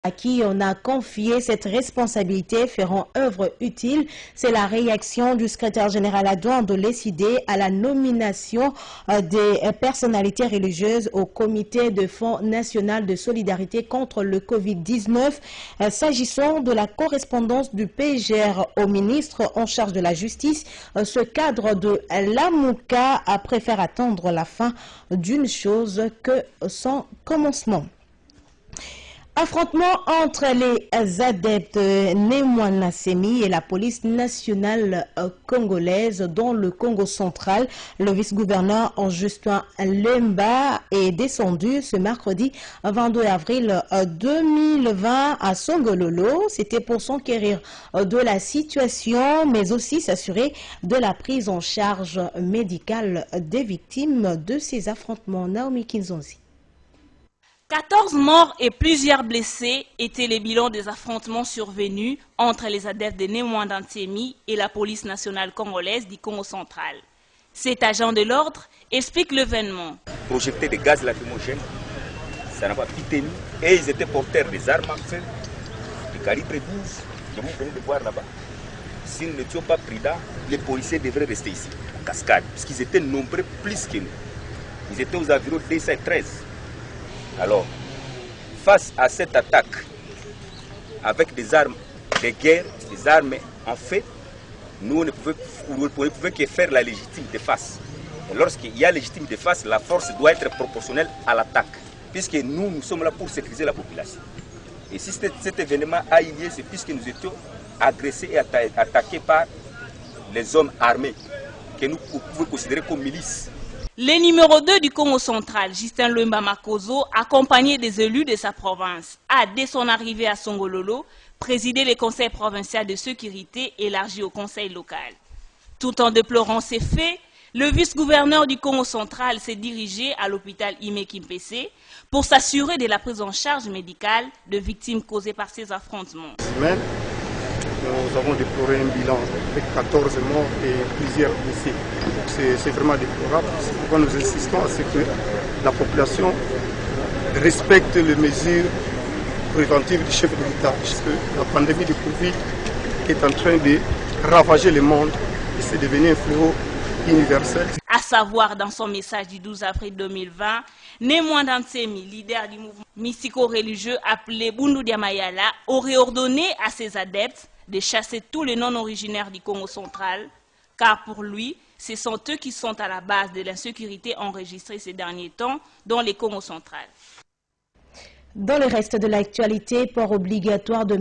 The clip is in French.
à qui on a confié cette responsabilité feront œuvre utile. C'est la réaction du secrétaire général adjoint de l'ECD à la nomination des personnalités religieuses au comité de Fonds national de solidarité contre le Covid-19. S'agissant de la correspondance du PGR au ministre en charge de la justice, ce cadre de l'AMUCA préfère attendre la fin d'une chose que son commencement. Affrontement entre les adeptes Némoana Semi et la police nationale congolaise dans le Congo central. Le vice-gouverneur Justin Lemba est descendu ce mercredi 22 avril 2020 à Songololo. C'était pour s'enquérir de la situation, mais aussi s'assurer de la prise en charge médicale des victimes de ces affrontements. Naomi Kinzonzi. 14 morts et plusieurs blessés étaient les bilans des affrontements survenus entre les adeptes de Némoana Semi et la police nationale congolaise du Congo central. Cet agent de l'ordre explique l'événement. Projectés de gaz lacrymogène, ça n'a pas pu tenir et ils étaient porteurs des armes à feu, du calibre 12, que vous venez de voir là-bas. S'ils n'étaient pas pris là, les policiers devraient rester ici, en cascade, puisqu'ils étaient nombreux plus que nous. Ils étaient aux environs 213. Alors, face à cette attaque, avec des armes de guerre, des armes en fait, nous ne pouvons que faire la légitime défense. Et lorsqu'il y a légitime défense, la force doit être proportionnelle à l'attaque, puisque nous sommes là pour sécuriser la population. Et si cet événement a eu lieu, c'est puisque nous étions agressés et attaqués par les hommes armés, que nous pouvons considérer comme milices. Le numéro 2 du Congo central, Justin Lemba Makozo, accompagné des élus de sa province, a, dès son arrivée à Songololo, présidé le conseil provincial de sécurité élargi au conseil local. Tout en déplorant ces faits, le vice-gouverneur du Congo central s'est dirigé à l'hôpital Ime Kimpese pour s'assurer de la prise en charge médicale de victimes causées par ces affrontements. Nous avons déploré un bilan avec 14 morts et plusieurs blessés. C'est vraiment déplorable. C'est pourquoi nous insistons à ce que la population respecte les mesures préventives du chef de l'État, puisque la pandémie de Covid est en train de ravager le monde et c'est devenu un fléau universel. À savoir, dans son message du 12 avril 2020, Némoana Semi, leader du mouvement mystico-religieux appelé Bundu Diamayala, aurait ordonné à ses adeptes de chasser tous les non-originaires du Congo central, car pour lui, ce sont eux qui sont à la base de l'insécurité enregistrée ces derniers temps dans le Congo central. Dans le reste de l'actualité, port obligatoire de